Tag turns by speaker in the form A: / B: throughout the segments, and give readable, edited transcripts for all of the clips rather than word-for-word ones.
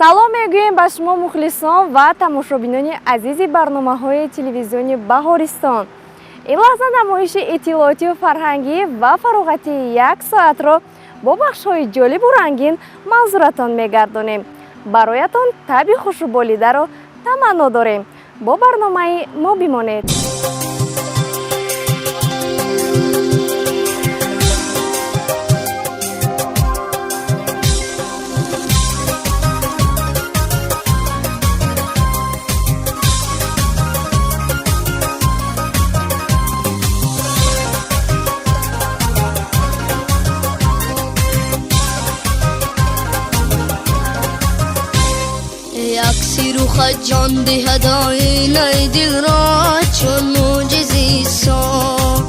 A: салом мегӯем ба шумо мухлисон ва тамошобинони азизи барномаҳои телевизиони Баҳористон. ин лаҳза намоиши иттилоотию фарҳангӣ ва фароғатии 1 соатро бо бахшҳои ҷолибу рангин манзуратон мегардонем. бароятон таби хушуболидаро таманно дорем. бо барномаи мо бимонед.
B: جان دهد آینه دل را چون معجزه سان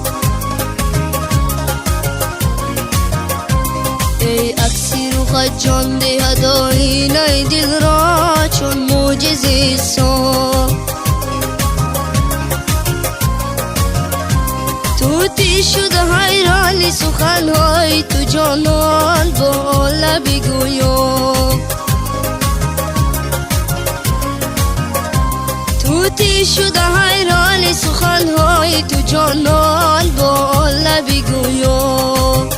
B: ای عکسی رخ جان دهد آینه دل را چون معجزه سان توتی شده حیران سخنهای تو جانان با لب گویم توتی شده حیران سخنهای تو جانان با لب گویم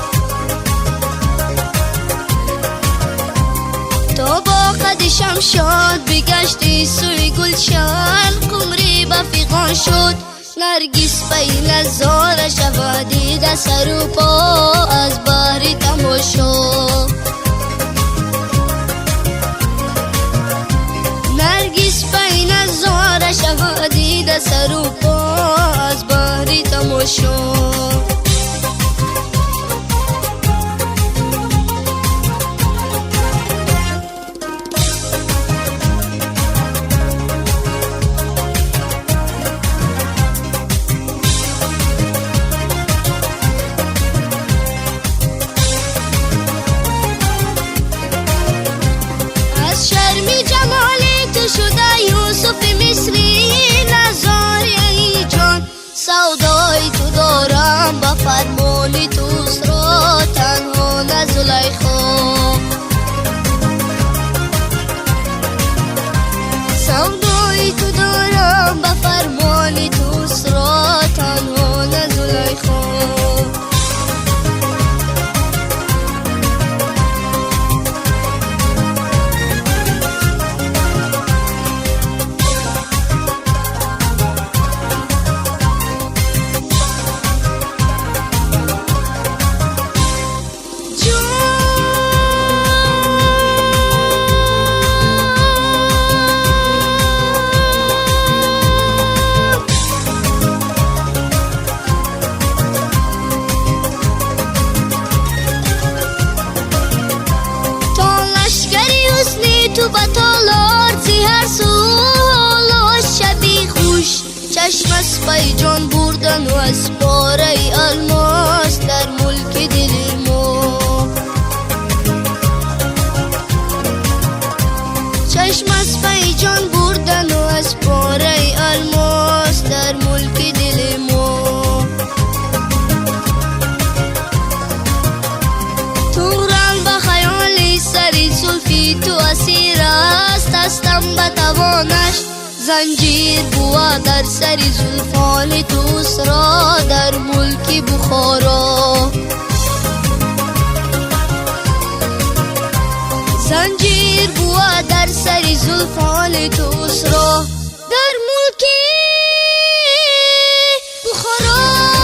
B: تا با قد شمشاد بگشتی سوی گلشن قمری به فیغان شد نرگس پی نظاره شود دیده سر و پا از بحر تماشا نرگس پی نظاره شود دیده سر و پا از بحر تماشا سودای تو دارم با فرمانی تو اسرا تنها نزلیخا سودای تو دارم با فرمانی تو اسرا تنها نزلیخا تو بطالار هر سوال شبی خوش چشم از پی جان بردن و از پاره الماس در ملک دل ما چشم از پی جان بردن و از پاره الماس در ملک دل ما تو رنگ به خیال سری زلفی تو اسیر است هستم به توانش زنجیر بود در سر زلفان تو اسرا در ملک بخارا زنجیر بود در سر زلفان تو اسرا در ملک بخارا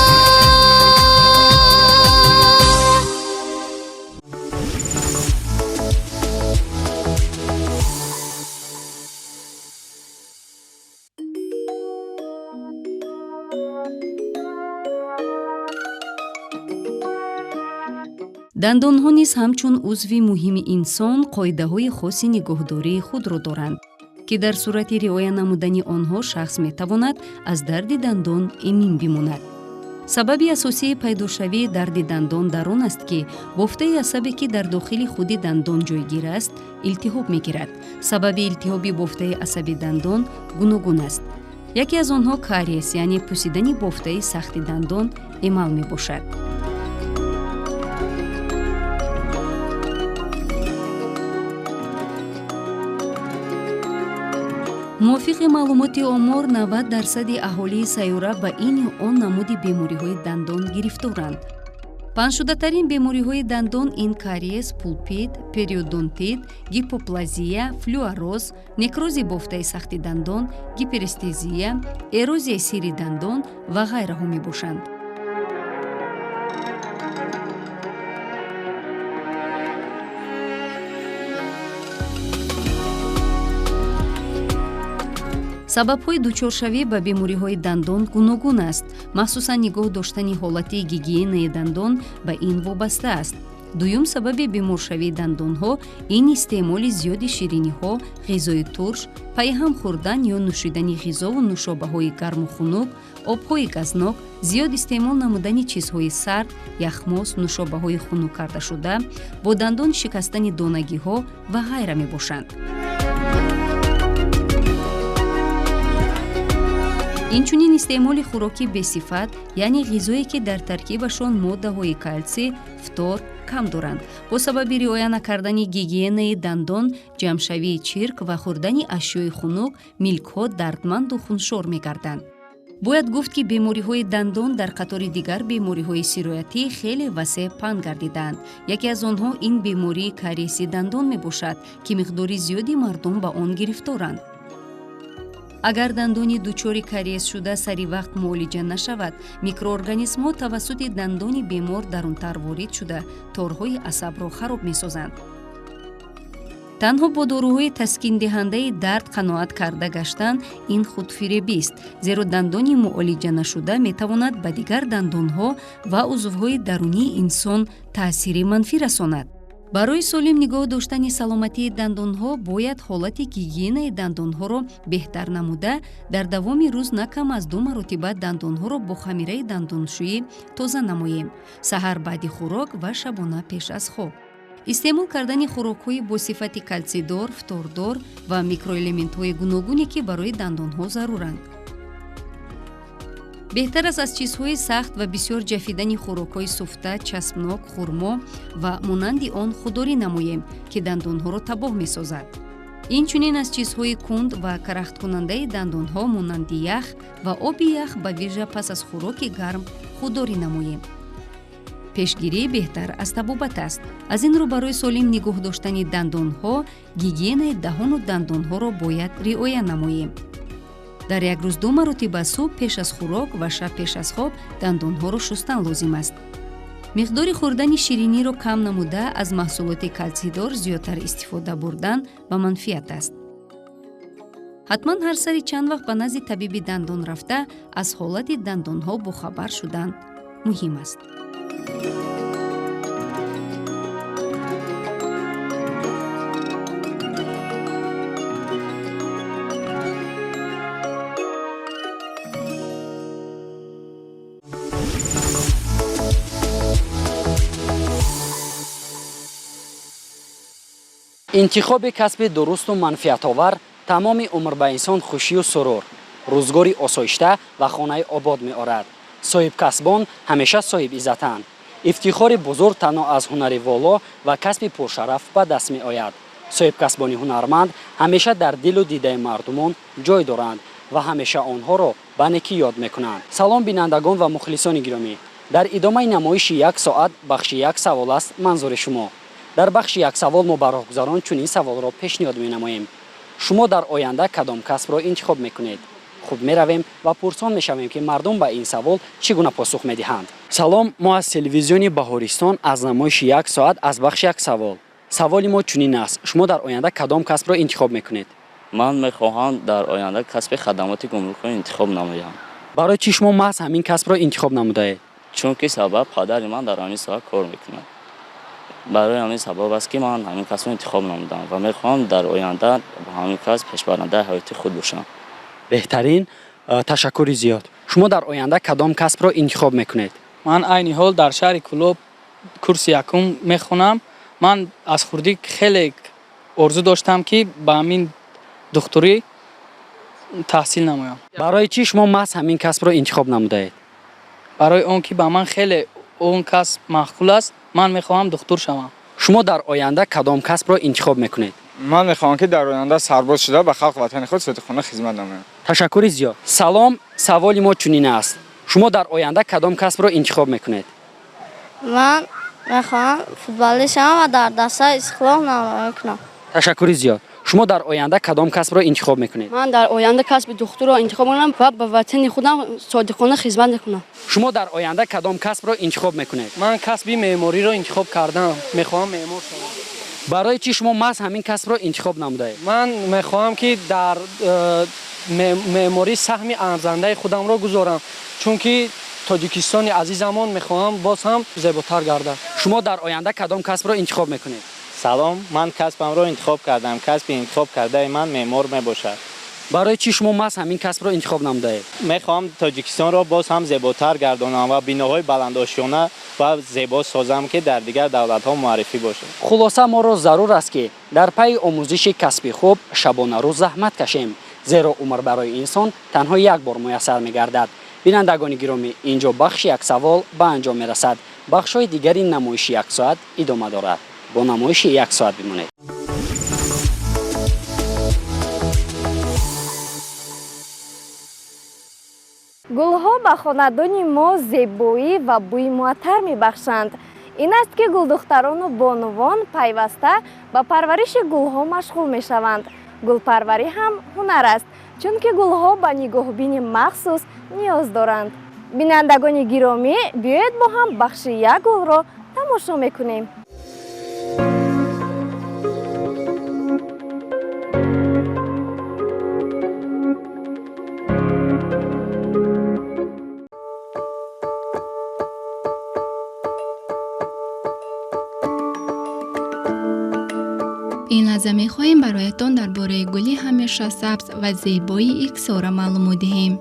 C: дандонҳо низ ҳамчун узви муҳими инсон қоидаҳои хоси нигоҳдории худро доранд ки дар сурати риоя намудани онҳо шахс метавонад аз дарди дандон эмин бимонад. сабаби асосии пайдошавии дарди дандон дар он аст ки бофтаи асабе ки дар дохили худи дандон ҷойгир аст илтиҳоб мегирад. сабаби илтиҳоби бофтаи асаби дандон гуногун аст. яке аз онҳо кариес яъне пӯсидани бофтаи сахти дандон эмал мебошад. мувофиқи маълумоти омор 90% аҳолии сайёра ба ин ё он намуди бемориҳои дандон гирифторанд. паҳншудатарин бемориҳои дандон ин кариес, пулпит, периодонтит, гипоплазия, флюороз, некрози бофтаи сахти дандон, гиперестезия, эрозияи сири дандон ва ғайраҳо мебошанд. сабабҳои дучоршавӣ ба бемориҳои дандон гуногун аст. махсусан нигоҳ доштани ҳолати гигиенаи дандон ба ин вобаста аст. дуюм сабаби беморшавии дандонҳо ин истеъмоли зиёди шириниҳо, ғизои турш, пайҳам хӯрдан ё нӯшидани ғизову нушобаҳои гарму хунук, обҳои газнок, зиёд истеъмол намудани чизҳои сард, яхмос, нушобаҳои хунуккардашуда, бо дандон шикастани донагиҳо ва ғайра мебошанд. инчунин истеъмоли хӯроки бесифат, яъне ғизое ки дар таркибашон моддаҳои калсӣ, фтор кам доранд, бо сабаби риоя накардани гигиенаи дандон, ҷамъшавии чирк ва хӯрдани ашёи хунук, милкҳо дардманду хуншор мегарданд. бояд гуфт ки бемориҳои дандон дар қатори дигар бемориҳои сироятӣ хеле васеъ паҳн гардидаанд. яке аз онҳо ин бемории кариеси дандон мебошад, ки миқдори зиёди мардум ба он гирифторанд. агар дандони дучори кариес шуда саривақт муолиҷа нашавад, микроорганизмҳо тавассути дандони бемор дарунтар ворид шуда торҳои асабро хароб месозанд. танҳо бо доруҳои таскиндиҳандаи дард қаноат карда гаштан ин худфиребист, зеро дандони муолиҷа нашуда метавонад ба дигар дандонҳо ва узвҳои дарунии инсон таъсири манфӣ расонад. барои солим нигоҳ доштани саломатии дандонҳо бояд ҳолати гигиенаи дандонҳоро беҳтар намуда, дар давоми рӯз на кам аз 2 маротиба дандонҳоро бо хамираи дандоншӯӣ тоза намоем, саҳар баъди хӯрок ва шабона пеш аз хоб. истеъмол кардани хӯрокҳои бо сифати калсидор, фтордор ва микроэлементҳои гуногуне ки барои дандонҳо заруранд. беҳтар аст аз чизҳои сахт ва бисёр ҷафидани хӯрокҳои суфта, часпнок, хурмо ва монанди он худдорӣ намоем, ки дандонҳоро табоҳ месозад. инчунин аз чизҳои кунд ва карахткунандаи дандонҳо монанди ях ва оби ях ба вижа пас аз хӯроки гарм худдорӣ намоем. пешгирӣ беҳтар аз табобат аст. аз ин рӯ барои солим нигоҳ доштани дандонҳо, гигиенаи даҳону дандонҳоро бояд риоя намоем. дар як рӯз 2 маротиба субҳ пеш аз хӯрок ва шаб пеш аз хоб дандонҳоро шустан лозим аст. миқдори хӯрдани шириниро кам намуда аз маҳсулоти калсидор зиёдтар истифода бурдан ба манфиат аст. ҳатман ҳар сари чанд вақт ба назди табиби дандон рафта аз ҳолати дандонҳо бохабар шудан муҳим аст.
D: интихоби касби дурусту манфиатовар тамоми умр ба инсон хушию сурур, рӯзгори осоишта ва хонаи обод меорад. соҳибкасбон ҳамеша соҳиб иззатанд. ифтихори бузург танҳо аз ҳунари воло ва касби пуршараф ба даст меояд. соҳибкасбони ҳунарманд ҳамеша дар дилу дидаи мардумон ҷой доранд ва ҳамеша онҳоро ба некӣ ёд мекунанд. салом бинандагон ва мухлисони гиромӣ. дар идомаи намоиши як соат бахши як савол аст манзури шумо. дар бахши як савол мо ба роҳгузарон чунин саволро пешниҳод менамоем. шумо дар оянда кадом касбро интихоб мекунед? хуб меравем ва пурсон мешавем ки мардум ба ин савол чӣ гуна посух медиҳанд. салом, мо аз телевизиони Баҳористон аз намоиши як соат аз бахши як савол. саволи мо чунин аст: шумо дар оянда кадом касбро интихоб мекунед?
E: ман мехоҳам дар оянда касби хадамоти гумрукро интихоб намоям.
D: барои чӣ шумо маҳз ҳамин касбро интихоб намудаед?
E: чунки сабаб падари ман дар ҳамин соҳа кор мекунад. барои ҳамин сабаб аст ки ман ҳамин касбро интихоб намудам ва мехоҳам дар оянда ба ҳамин касб пешбарандаи ҳаёти худ бошам.
D: беҳтарин, ташаккури зиёд. шумо дар оянда кадом касбро интихоб мекунед?
F: ман айни ҳол дар шаҳри Кӯлоб курси якум мехонам. ман аз хурдӣ хеле орзу доштам ки ба ҳамин духтурӣ таҳсил намоям.
D: барои чӣ шумо маҳз ҳамин касбро интихоб намудаед?
F: барои он ки ба ман хеле он касб маъқул аст, ман мехоҳам духтур шавам.
D: шумо дар оянда кадом касбро интихоб мекунед?
G: من میخوام که در آینده سرباز شده به خلق وطن خود صادقانه خدمت نمایم.
D: تشکر زیاد. سلام، سوال ما چنین است. شما در آینده کدام کسب را انتخاب میکنید؟
B: من میخوام فوتبالیست شوم و در دسته استقلال نمایش کنم.
D: تشکر زیاد. شما در آینده کدام کسب را انتخاب میکنید؟
H: من در آینده کسب دکتر را انتخاب کنم و به وطن خودم صادقانه خدمت کنم.
D: شما در آینده کدام کسب را انتخاب میکنید؟
F: من کسب معماری را انتخاب کردم. میخوام معمار شوم.
D: برای چی شما محض همین کسب را انتخاب نمودید؟
F: من میخوام که در معماری سهم ارزنده خودم را گذارم، چون که تاجیکستان عزیزمان میخوام باز هم زیباتر گردد.
D: شما در آینده کدام کسب را انتخاب میکنید؟
I: سلام، من کسبم را انتخاب کردم. کسب انتخاب کرده من معمار میباشد.
D: برای چی شما محض همین کسب را انتخاب نمودید؟
I: میخوام تاجیکستان را باز هم زیباتر گردانم و بیناهای بلندآشیانه و زیبا سازم که در دیگر دولت ها معرفی باشد.
D: خلاصه ما را ضرور است که در پی آموزش کسب خوب شبانه روز زحمت کشیم، زیرا عمر برای انسان تنها یک بار میسر میگردد. بینندگان گرامی، اینجا بخش یک سوال به انجام میرسد. بخش‌های دیگری نمایش یک ساعت ادامه دارد. با نمایش یک ساعت بمانید.
A: گلها به خانه ما زیبایی و بوی معطر میبخشند. این است که گلدختران و بانوان پیوسته به پرورش گلها مشغول میشوند. گلپروری هم هنر است، چون که گلها به نگاهبین مخصوص نیاز دارند. بینندگان گرامی، بیایید با هم بخش یک گل را تماشا میکنیم.
J: این لحظه می‌خواهیم برایتان درباره گلی همیشه سبز و زیبایی ایکسورا معلومات دهیم.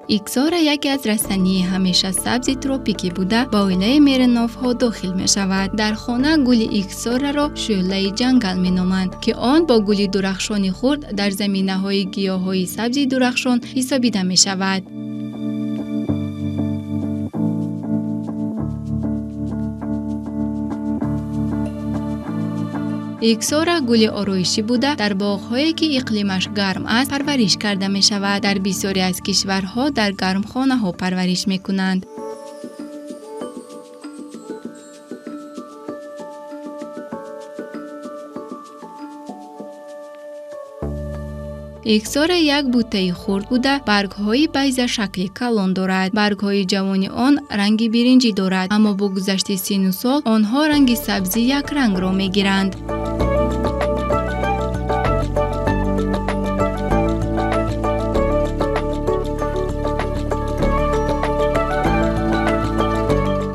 J: ایکسورا یکی از رستنی همیشه سبز تروپیکی بوده با عائله میرنوف‌ها داخل می‌شود. در خانه گل ایکسورا را شعله جنگل می‌نامند که آن با گل درخشان خرد در زمینه‌های گیاه‌های سبز درخشان حسابیده می‌شود. ایکسورا گل آرایشی بوده در باغ‌هایی که اقلیمش گرم است پرورش کرده می شود. در بسیاری از کشورها در گرمخانه‌ها پرورش می کنند. ایکسورا یک بوته خرد بوده، برگ‌های بیضه شکل کلان دارد. برگ‌های جوانی آن رنگی برنجی دارد، اما با گذشت سن و سال آنها رنگ سبزی یک رنگ را می‌گیرند.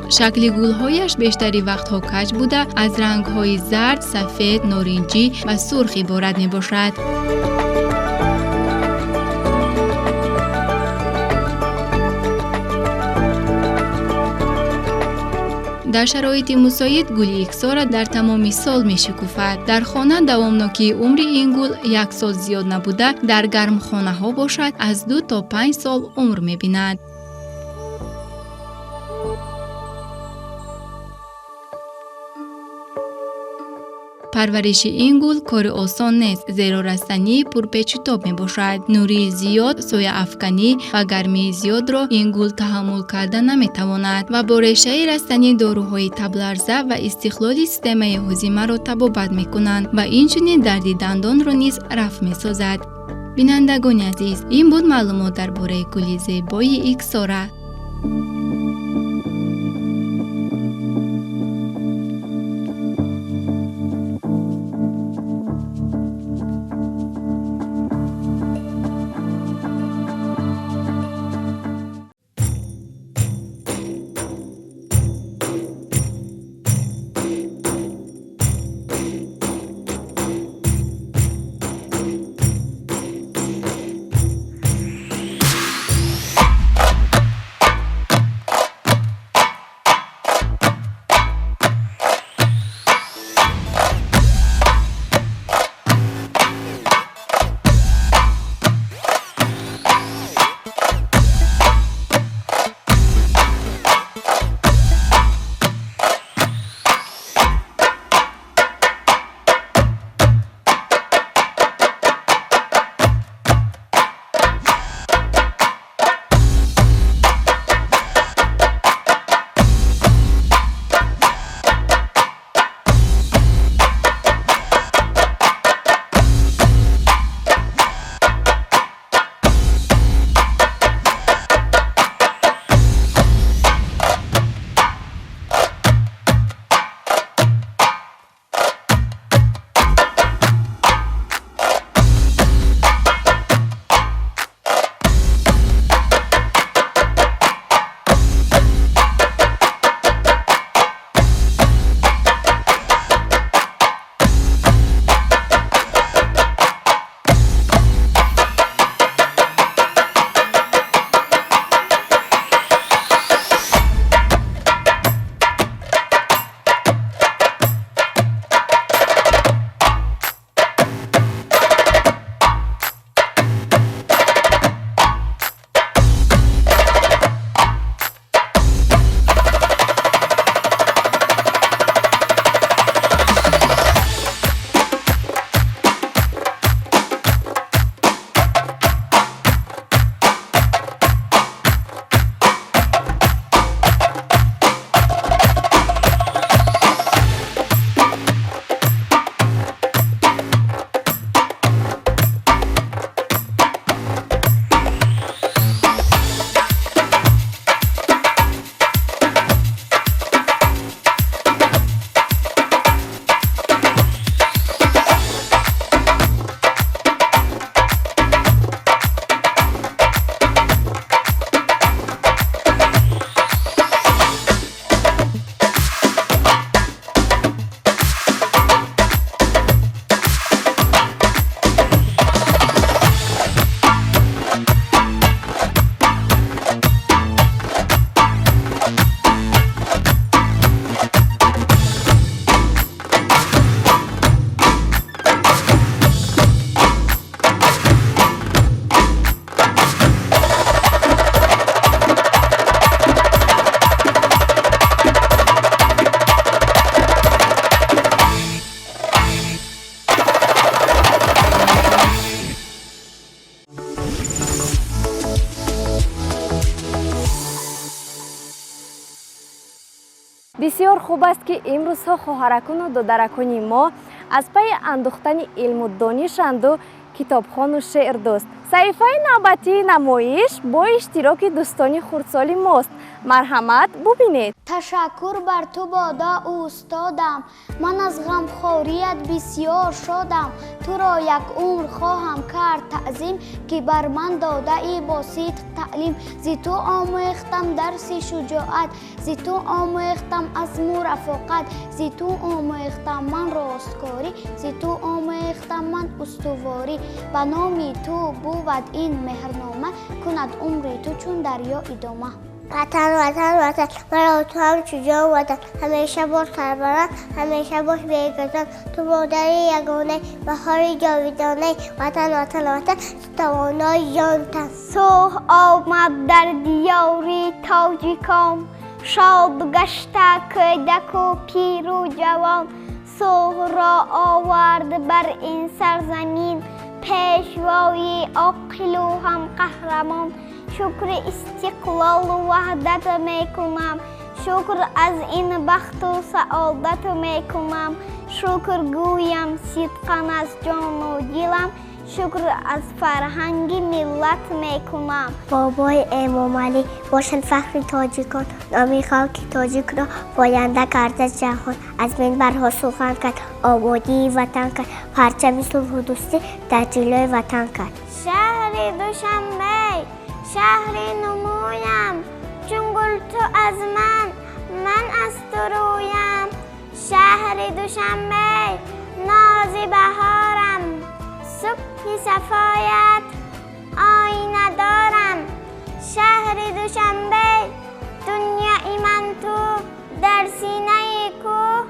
J: شکل گل‌هایش بیشتری وقتها کج بوده، از رنگ‌های زرد، سفید، نارنجی و سرخ عبارت می‌باشد. در شرایط مساعد گل ایکسورا در تمام سال می شکوفد. در خانه دوامناکی عمر این گل یک سال زیاد نبوده، در گرم خانه ها باشد از 2 تا 5 سال عمر می بیند. پرورش این گل کار آسان نیست، زیرا رستنی پرپیچ و تاب می باشد. نوری زیاد، سایه افکنی و گرمی زیاد را این گل تحمل کرده نمی تواند و با ریشه رستنی داروهای تبلرزه و استخلال سیستم هاضمه را تبابت می کنند و اینچنین درد دندان را نیز رفع می سازد. بینندگان عزیز، این بود معلومات درباره گل زیبای ایکسورا.
A: бисёр хуб аст ки имрӯзҳо хоҳаракуну додаракуни мо аз пайи андӯхтани илму донишанду китобхону шеърдӯст. саҳифаи навбатии намоиш бо иштироки дӯстони хурдсоли мост. марҳамат, бубинед.
B: ташаккур бар ту бода устодам, ман аз ғамхорият бисёр шодам. туро як умр хоҳам кард таъзим, ки бар ман додаи бо сидқ таълим. зи ту омӯхтам дарси шуҷоат, зи ту омӯхтам азму рафоқат, зи ту омӯхтам ман росткорӣ, зи ту омӯхтам ман устуворӣ. ба номи ту بود این مهرنامه کند عمری تو چون دریا ادامه.
K: وطن وطن وطن مرا تو هم چجا وطن همیشه باش سربلند همیشه باش بیگزن تو مادر یگانه بهار جاویدانه وطن وطن وطن توانای جان تن.
B: صبح آمد در دیاری تاجیکان، شاد گشته کودک و پیر و جوان. صبح را آورد بر این سرزمین، پیشوای عاقل و هم قهرمان. شکر استقلال و وحدت میکنم، شکر از این بخت و سعادت میکنم. شکر گویم صدقاً از جان و دلم، شکر از فرهنگ ملت میکنم.
K: بابای امام علی باشد فخر تاجیکان، نامی خاک تاجیک را پاینده کرده جهان. از منبرها سخن کرد، آبادی وطن کرد، پرچم صلح و دوستی در جلوی وطن کرد.
B: شهر دوشنبه شهر نمویم، چون گل تو از من از تو رویم. شهر دوشنبه ناز بهارم، صبح صفایت آینه دارم. شهر دوشنبه دنیای من تو، در سینه کوه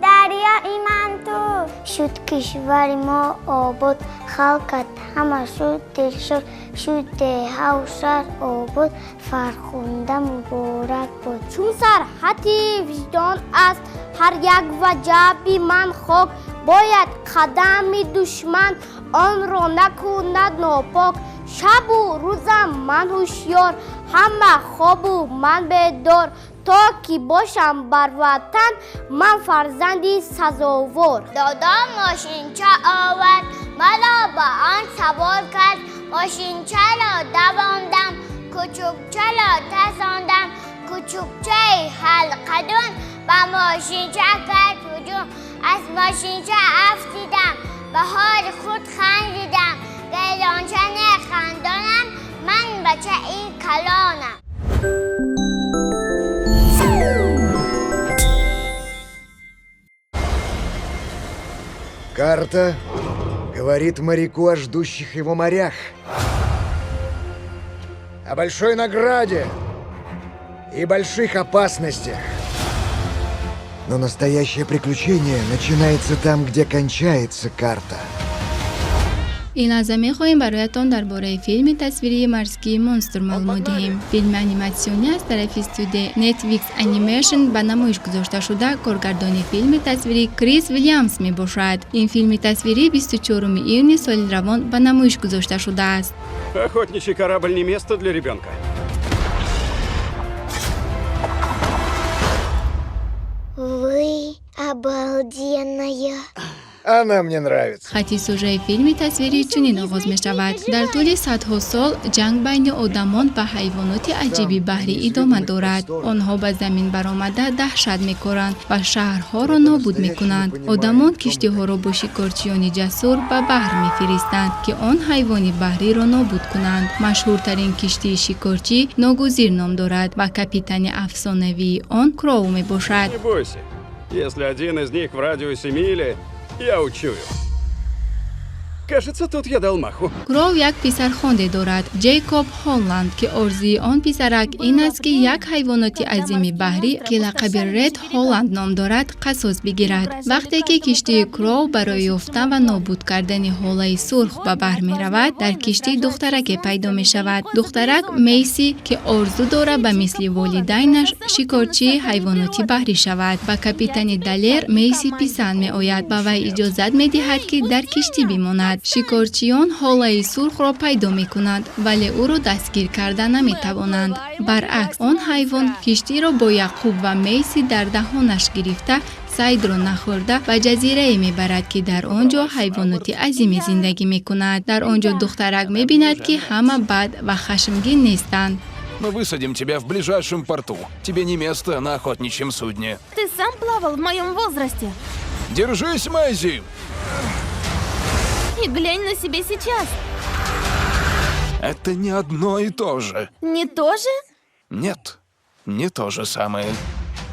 B: دریای من تو.
K: شد کشور ما آباد، خلقت همه شد دلشد، شد ده و شهر آباد، فرخنده مبارک بود.
B: چون سرحدی وجدان است هر یک وجبی من خاک، باید قدم دشمن آن را نکند ناپاک. شب و روزم من هوشیار، همه خواب و من بیدار. تا که باشم بر وطن من فرزندی سزاوار. دادا ماشینچه آورد مرا با آن سوار کرد، ماشینچه را دواندم کوچکچه را تساندم. کوچکچه حلقدون با ماشینچه کرد هجوم، از ماشینچه افتیدم به حال خود خندیدم. گیلانچه خندانم من بچه این کلانم.
L: Карта говорит моряку о ждущих его морях, о большой награде и больших опасностях. Но настоящее приключение начинается там, где кончается карта.
J: این لحظه می‌خواهیم برایتان درباره فیلم تصویری مرزکی مونستر معلومات دهیم. فیلم انیماسیونی از طرف استودیو نتفلیکس انیمیشن به نمایش گذاشته شده. کارگردان فیلم تصویری کریس ویلیامز میباشد. این فیلم تصویری 24 ایون سال روان به نمایش گذاشته شده است.
M: Охотничий корабль не место для ребенка.
K: Вы обалденная.
L: Она мне нравится.
J: خطی سوژه فیلم تصویری چنین آغاز می شود. در طول صدها سال جنگ بین آدمان و حیوانات عجیبی بحری ادامه دارد. آنها به زمین برآمده دهشت می‌کنند و شهرها را نابود می‌کنند. آدمان کشتی‌ها را با شکارچیان جسور به بحر می‌فرستند که آن حیوان بحری را نابود کنند. مشهورترین کشتی شکارچی ناگزیر نام دارد و کاپیتان افسانه‌ای آن کراو میباشد.
M: Не бойся, если один из них в радиусе мили, я учую. Кажется, тут я дал маху.
J: کراو یک پسرخوانده دارد، جیکوب هولند، که آرزوی آن پسرک این است که یک حیوانات عظیم بحری که لقب رد هولند نام دارد قصاص بگیرد. وقتی که کشتی کراو برای یافتن و نابود کردن هاله سرخ به بحر می رود، در کشتی دخترک پیدا می شود. دخترک میسی که آرزو دارد به مثل والدینش شکارچی حیوانات بحری شود. با کاپیتان دلیر میسی پسند می آید و وی اجازت می دهد که در کشتی بماند. میکند. شکارچیان حاله‌ای سرخ را پیدا میکنند ولی او را دستگیر کرده نمیتوانند. برعکس آن حیوان کشتی را با یعقوب و میسی در دهانش گرفته سید را نخورده به جزیره میبرد که در آنجا حیوانات عظیمی زندگی میکند. در آنجا دخترک میبیند که همه بد و خشمگین نیستند.
N: Мы высадим тебя в ближайшем порту. Тебе не место на охотничьем судне.
O: Ты сам плавал в моем возрасте.
N: Держись, Мэйзи!
O: И глянь на себя сейчас.
N: Это не одно и то же.
O: Не то же?
N: Нет, не то же самое.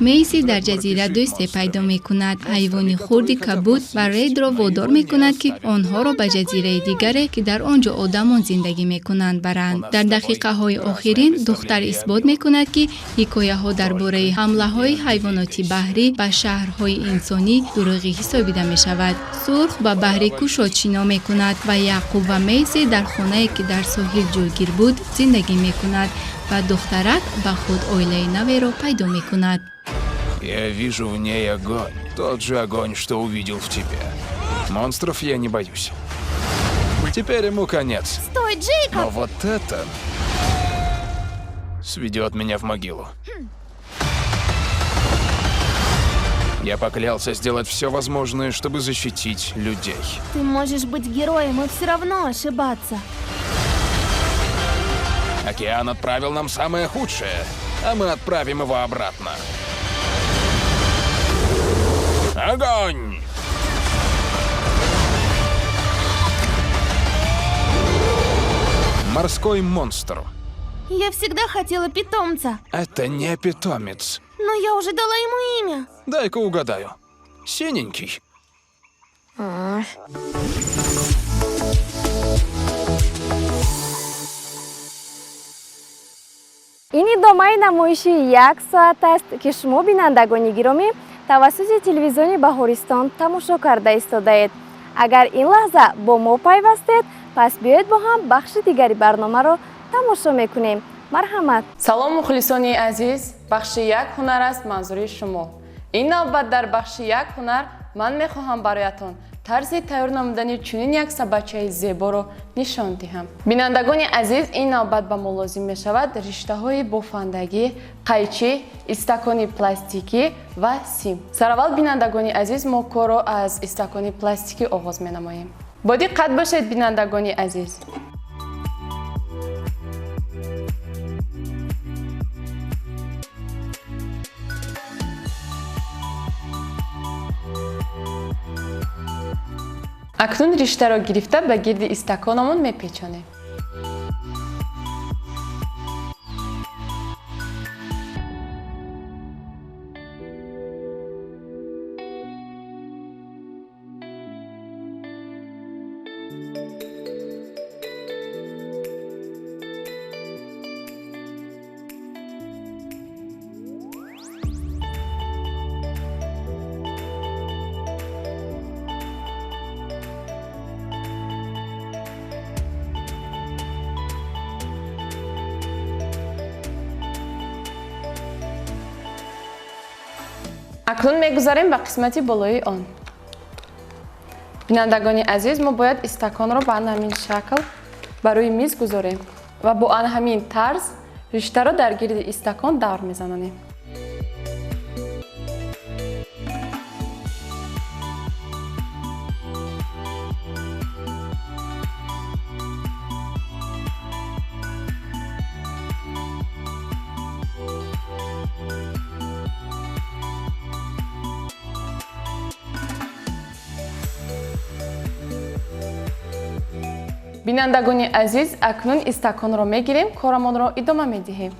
J: میسی در جزیره دوستی پیدا می کند. حیوانی خردی کبود و رید را وادار می کند که آنها را به جزیره دیگری که در آنجا آدمان زندگی می کنند برند. در دقیقه های آخرین دختر اثبات می کند که حکایه ها درباره حمله های حیوانات بحری به شهرهای انسانی دروغی حسابیده می شود. سرخ به بحری کوش آشنا می کند و یعقوب و میسی در خانه‌ای که در ساحل جوگیر بود زندگی می کند و دخترک به خود عائله نوی را پیدا می کند.
N: Я вижу в ней огонь. Тот же огонь, что увидел в тебе. Монстров я не боюсь. Теперь ему конец.
O: Стой, Джейкоб!
N: Но вот это сведет меня в могилу. Я поклялся сделать все возможное, чтобы защитить людей.
O: Ты можешь быть героем и все равно ошибаться.
N: Океан отправил нам самое худшее, а мы отправим его обратно. Огонь! Морской монстр.
O: Я всегда хотела питомца.
N: Это не питомец.
O: Но я уже дала ему имя.
N: Дай-ка угадаю. Синенький.
A: این ادامه نمایش 1 ساعت است که شما بینندگان گرامی توسط تلویزیون بهارستان تماشا کرده ایستادید. اگر این لحظه با ما پیوستید پس بیایید با هم بخش دیگری برنامه را تماشا میکنیم. مرحمت.
P: سلام مخلصانی عزیز، بخش 1 هنر است منظوری شما. این نوبت در بخش 1 هنر من میخواهم برایتان طرز تیار نمودنی چنین یک سبچه زیبا را نشان دهم. بینندگان عزیز، این نوبت به ما لازم می شود رشته های بافندگی، قیچی، استکان پلاستیکی و سیم. سراول بینندگان عزیز، ما کار را از استکان پلاستیکی آغاز می نماییم. با دقت باشید بینندگان عزیز. اکنون رشته را گرفته به گرد استکانمون میپیچانیم. اکنون میگذاریم به قسمت بالای آن. بینندگان عزیز، ما باید استکان را به همین شکل برای میز گذاریم و با همین طرز رشته را در گرد استکان دور میزنیم. بینندگان عزیز، اکنون استکان را میگیریم، کارمان را ادامه میدهیم.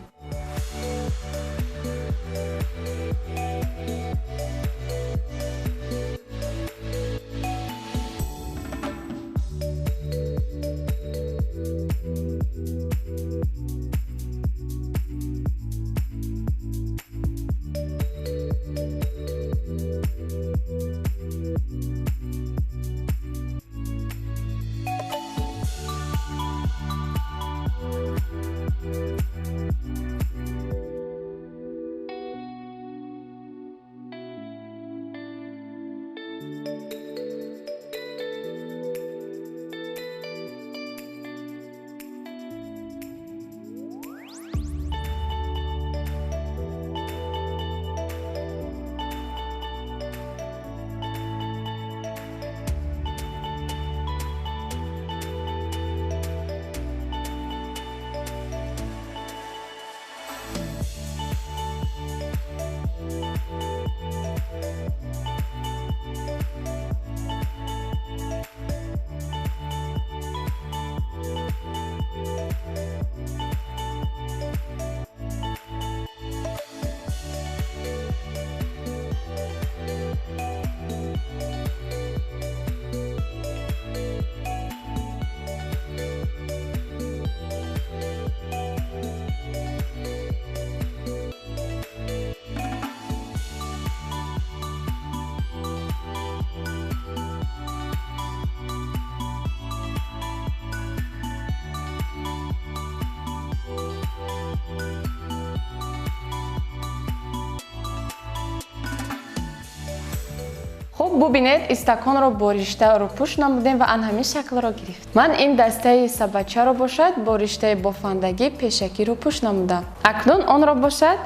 P: хуб бубинед истаконро бо ришта рӯпӯш намудем ва ан ҳамин шаклро гирифт. Ман ин дастаи сабачаро бошад бо риштаи бофандагӣ пешакӣ рӯпӯш намудам. Акнун онро бошад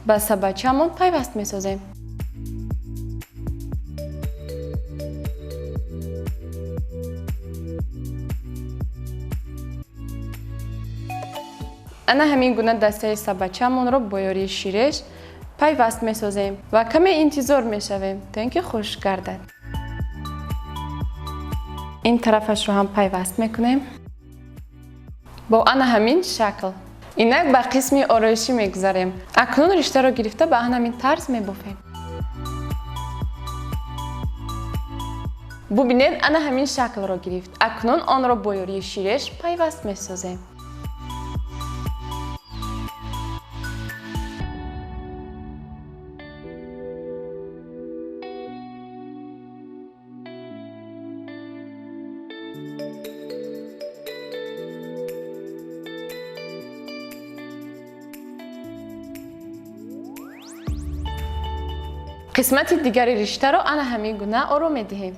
P: ба сабачаамон пайваст месозем. ана ҳамин гуна дастаи сабачаамонро бо ёрии ширеш пайваст месозем ва каме интизор мешавем то ин ки хушк гардад. ин тарафашро ҳам пайваст мекунем бо ана ҳамин шакл. инак ба қисми ороишӣ мегузарем. акнун риштаро гирифта ба ана ҳамин тарз мебофем. бубинед ана ҳамин шаклро гирифт. акнун онро бо ёрии ширеш пайваст месозем. қисмати дигари риштаро ана ҳамин гуна ором медиҳем.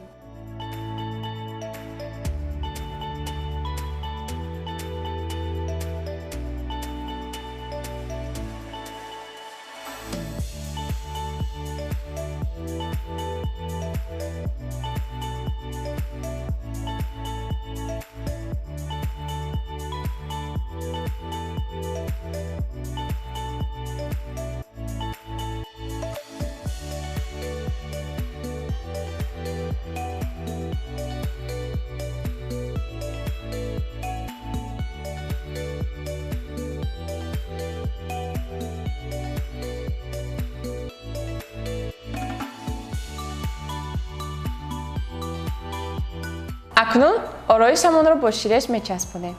P: акнун ороишамонро бо ширеш мечаспонем.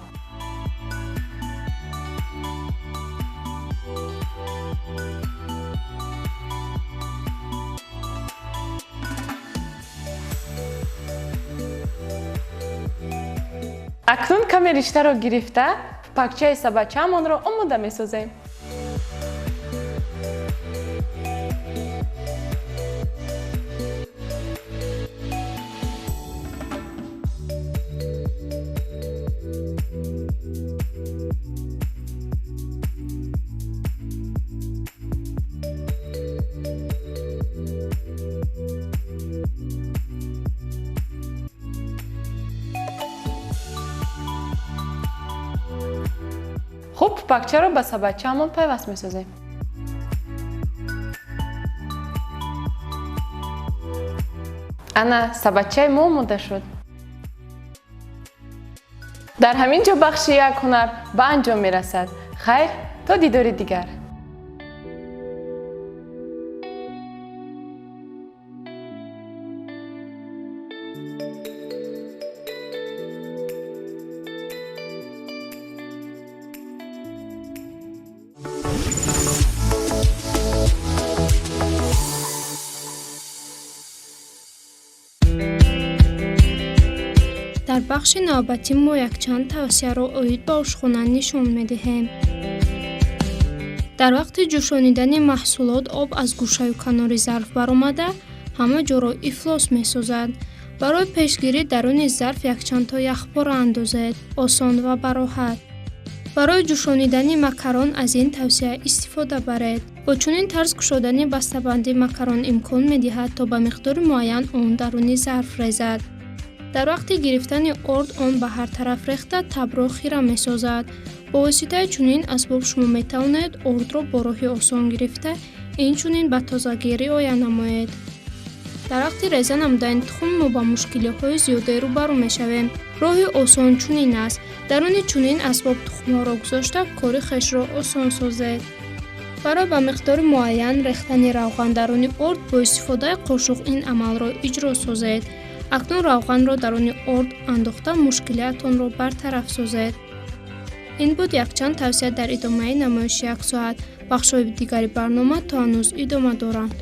P: акнун каме риштаро гирифта пакчаи сабачаамонро омода месозем. хуб пакчаро ба сабачаамон пайваст месозем. ана сабачаи мо омода шуд. дар ҳамин ҷо бахши як ҳунар ба анҷом мерасад. хайр, то дидори дигар.
Q: дар бахши навбатӣ мо якчанд тавсияро оид ба ошхона нишон медиҳем. дар вақти ҷӯшонидани маҳсулот об аз гӯшаю канори зарф баромада ҳама ҷоро ифлос месозад. барои пешгирӣ даруни зарф якчандто яхпора андозед. осон ва бароҳат. барои ҷӯшонидани макарон аз ин тавсия истифода баред. бо чунин тарз кушодани бастабанди макарон имкон медиҳад то ба миқдори муайян он даруни зарф резад. дар вақти гирифтани орд он ба ҳар тараф рехта табро хира месозад. бо воситаи чунин асбоб шумо метавонед ордро бо роҳи осон гирифта инчунин ба тозагӣ риоя намоед. дар вақти реза намудани тухм мо ба мушкилиҳои зиёда рӯбарӯ мешавем. роҳи осон чунин аст. даруни чунин асбоб тухмҳоро гузошта кори хешро осон созед. барои ба миқдори муайян рехтани равған даруни орд бо истифодаи қошуқ ин амалро иҷро созед. акнун равғанро даруни орд андохта мушкилиатонро бартараф созед. ин буд якчанд тавсия дар идомаи намоиши як соат. бахшҳои дигари барнома то ҳанӯз идома доранд.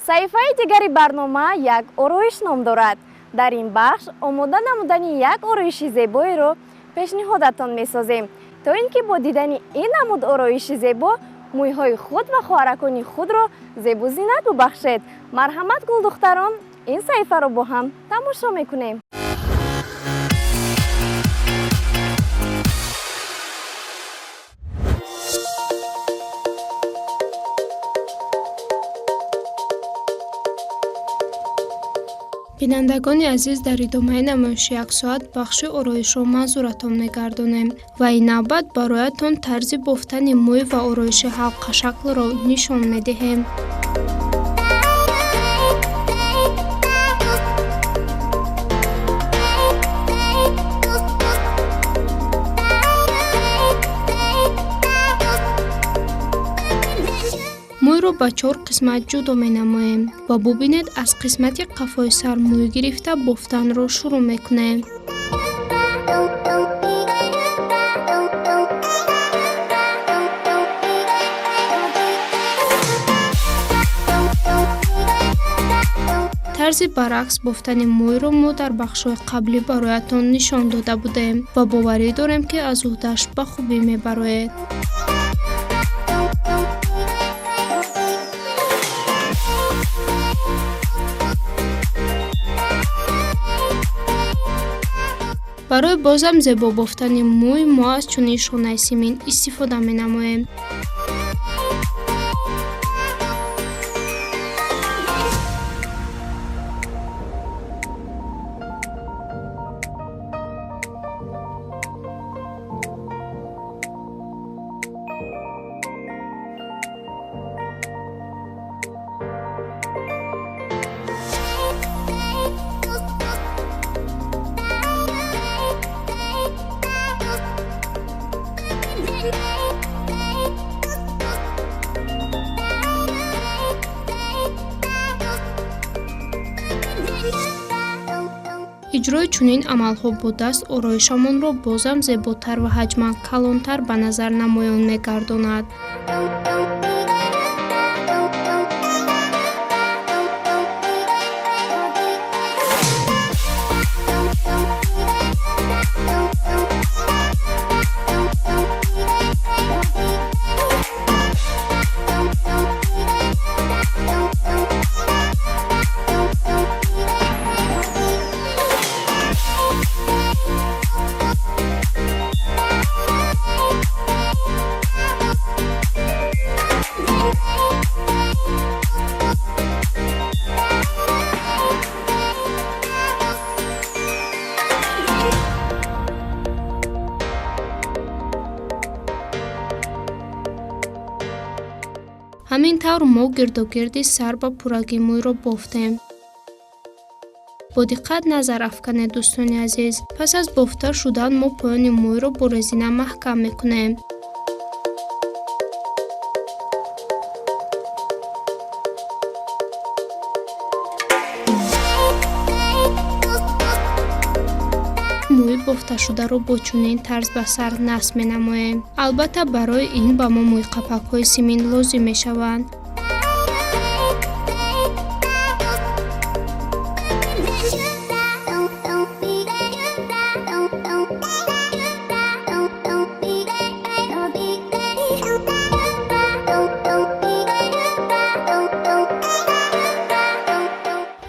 A: саҳифаи дигари барнома як ороиш ном дорад. дар ин бахш омода намудани як ороиши зебоеро пешниҳодатон месозем, то ин ки бо дидани ин намуд ороиши зебо мӯйҳои худ ва хоҳаракони худро зебу зинат бубахшед. марҳамат гулдухтарон, ин саҳифаро бо ҳам тамошо мекунем.
Q: бинандагони азиз, дар идомаи намоиши як соат бахши ороишро манзуратон мегардонем ва ин навбат бароятон тарзи бофтани мӯй ва ороиши ҳалқашаклро нишон медиҳем. мӯйро ба 4 қисмат ҷудо менамоем ва бубинед аз қисмати қафои сар мӯй гирифта бофтанро шурӯъ мекунем. тарзи баръакс бофтани мӯйро мо дар бахшҳои қаблӣ бароятон нишон дода будем ва боварӣ дорем ки аз уҳдаш ба хубӣ мебароед. барои бозам зебо бофтани мӯй мо аз чунин шонаи симин истифода менамоем. иҷрои чунин амалҳо бо даст ороишамонро бозам зеботар ва ҳаҷман калонтар ба назар намоён мегардонад. ҳамин тавр мо гирдогирди сар ба пурраги мӯйро бофтем. бо диққат назар афканед дӯстони азиз. пас аз бофта шудан мо поёни мӯйро бо резина маҳкам мекунем. мӯи бофташударо бо чунин тарз ба сар насб менамоем. албатта барои ин ба мо мӯйқапакҳои симин лозим мешаванд.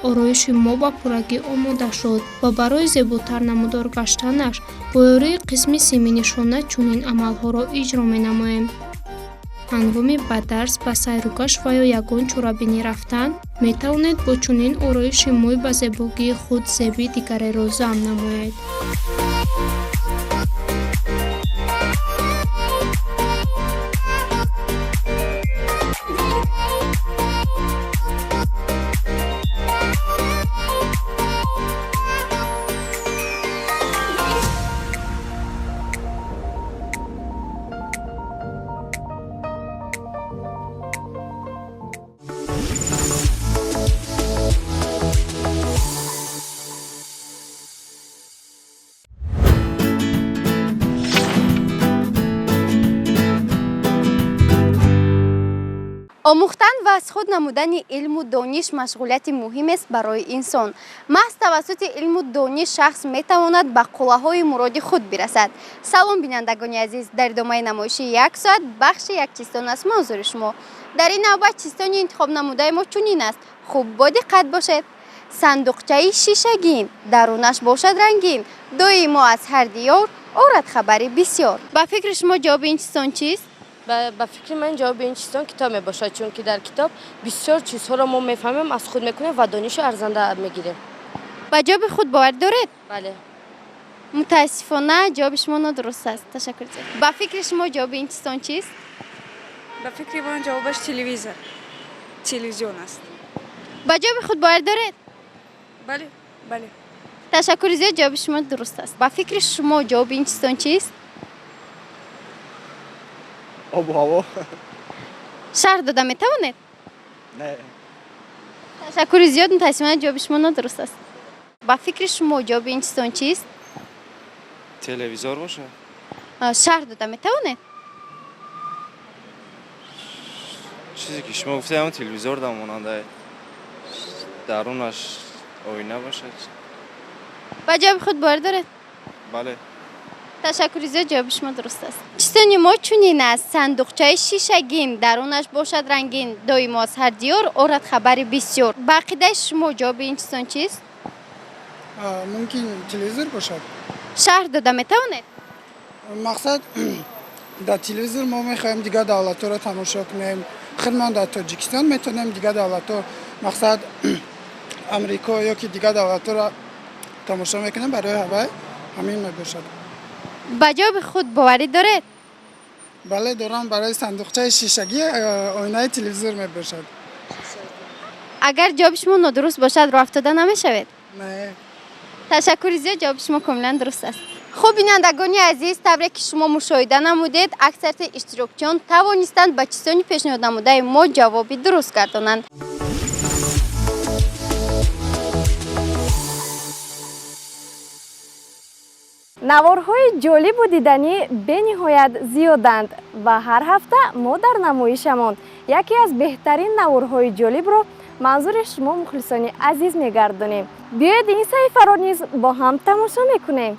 Q: ороиши мо ба пуррагӣ омода шуд ва барои зеботар намудор гаштанаш бо ёрии қисми симини шона чунин амалҳоро иҷро менамоем. ҳангоми ба дарс, ба сайругашт ва ё ягон чорабинӣ рафтан метавонед бо чунин ороиши мӯй ба зебогии худ зеби дигареро замъ намоед.
R: омӯхтан ва аз худ намудани илму дониш машғулияти муҳим аст барои инсон. маҳз тавассути илму дониш шахс метавонад ба қуллаҳои муроди худ бирасад. салом бинандагони азиз, дар идомаи намоиши 1 соат бахши як чистон аст манзури шумо. дар ин навбат чистони интихоб намудаи мо чунин аст. хуб бодиққат бошед. сандуқчаи шишагин, дарунаш бошад рангин, доимо аз ҳар диёр орад хабари бисёр. ба фикри шумо ҷавоби ин чистон чист?
S: ба фикри ман ҷавоби ин чистон китоб мебошад, чунки дар китоб бисёр чизҳоро мо мефаҳмем, аз худ мекунем ва донишо арзанда мегирем.
R: ба ҷавоби худ бовар доред?
S: бале.
R: мутаассифона ҷавоби шумо нодуруст аст. ташаккур. ба фикри шумо ҷавоби ин чистон чист?
T: ба фикри ман ҷавобаш телевизион аст.
R: ба ҷавоби худ бовар доред?
T: бале.
R: ташаккури зиёд, ҷавоби шумо дуруст аст. ба фикри шумо ҷавоби ин чистон чист?
G: обу ҳаво.
R: шарҳ дода метавонед?
G: Не.
R: ташаккури зиёд, мутаассифона ҷавоби шумо нодуруст аст. ба фикри шумо ҷавоби ин чистон чист?
U: телевизор бошад.
R: шарҳ дода метавонед?
U: чизе ки шумо гуфтед ҳамон телевизор дар монандаи дарунаш оина бошад.
R: ба ҷавоби худ бовар доред?
U: бале.
R: ташаккури зиёд, ҷавоби шумо дуруст аст. чистони мо чунин аст. сандуқчаи шишагин, дарунаш бошад рангин, доимо аз ҳар диёр орад хабари бисёр. ба ақидаи шумо ҷавоби ин чистон чист?
V: мумкин телевизор бошад.
R: шарҳ дода метавонед?
V: мақсад дар телевизор мо мехоҳем дигар давлатҳоро тамошо кунем. худмон дар тоҷикистон метавонем дигар давлатҳо, мақсад амрико ёки дигар давлатҳоро тамошо мекунем. барои ҳавай ҳамин мебошад.
R: ба ҷавоби худ боварӣ доред?
V: бале дорам. барои сандуқчаи шишагӣ оинаи телевизор мебошад.
R: агар ҷавоби шумо нодуруст бошад, роҳ афтода намешавед?
V: не.
R: ташаккури зиёд, ҷавоби шумо камилан дуруст аст. хуб бинандагони азиз, тавре ки шумо мушоҳида намудед, аксарияти иштирокчиён тавонистанд ба чистони пешниҳод намудаи мо ҷавоби дуруст гардонанд.
A: наворҳои ҷолибу диданӣ бениҳоят зиёданд ва ҳар ҳафта мо дар намоишамон яке аз беҳтарин наворҳои ҷолибро манзури шумо мухлисони азиз мегардонем. биёед ин саҳифаро низ бо ҳам тамошо мекунем.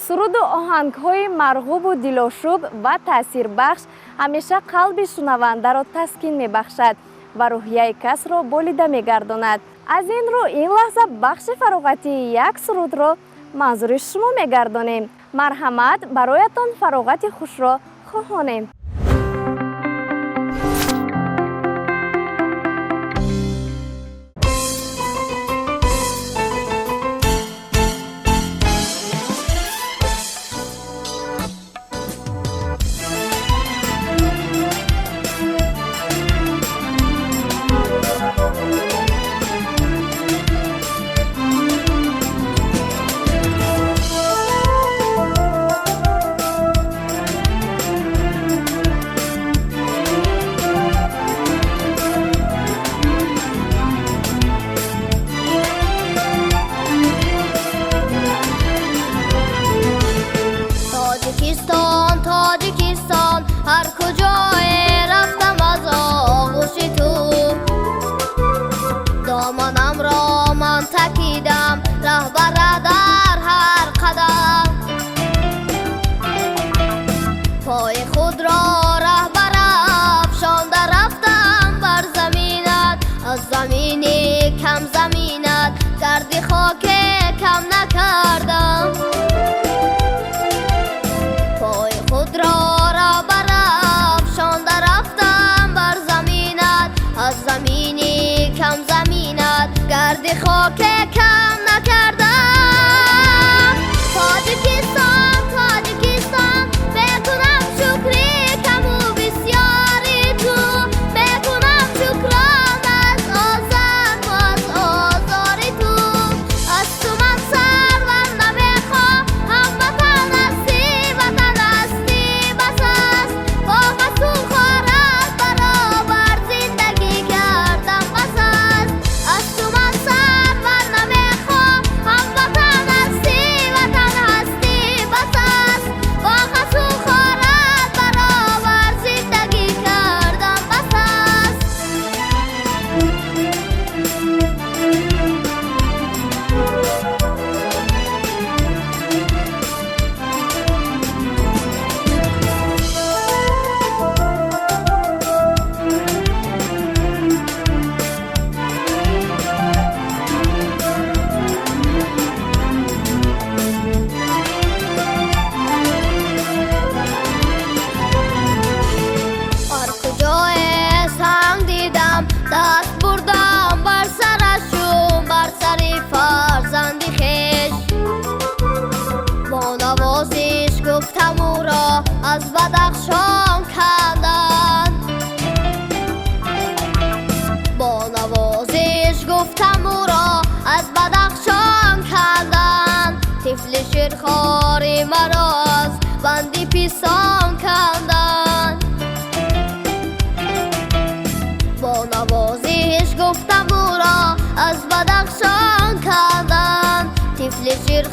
A: суруду оҳангҳои марғубу дилошӯб ва таъсирбахш ҳамеша қалби шунавандаро таскин мебахшад ва рӯҳияи касро болида мегардонад. аз ин рӯ ин лаҳза бахши фароғатии як сурудро манзури шумо мегардонем. марҳамат, бароятон фароғати хушро хоҳонем.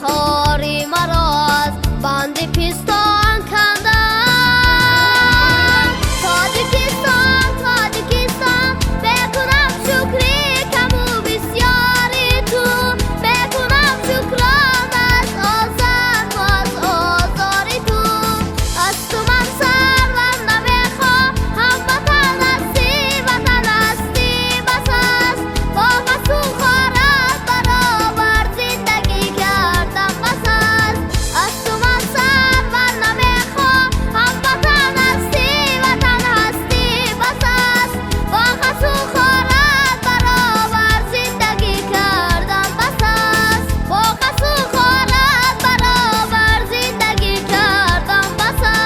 B: خاری مرا از بند پیستان کندن تاجیکستان تاجیکستان بکنم شکری کم و بسیاری تو بکنم شکران از آزاد و از آزاری تو از تو من سرور نمیخوام هموطن هستی وطن هستی بس است با قصو خارت برابر زندگی کردم بس است از تو من سرور نمیخوام هموطن هستی وطن هستی بس است با قصو خارت برابر زندگی کردم بس است با قصو خارت برابر زندگی کردم بس است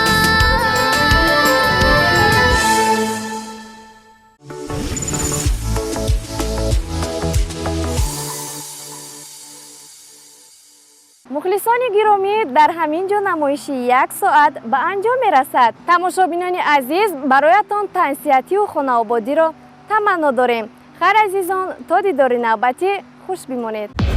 A: مخلصان گرامی، در همین جا نمایش 1 ساعت به انجام می رسد. تماشابینان عزیز، برایتان تنسیتی و خانه‌آبادی را تمنا داریم. خیر عزیزان، تا دیدار نوبتی خوش بمانید.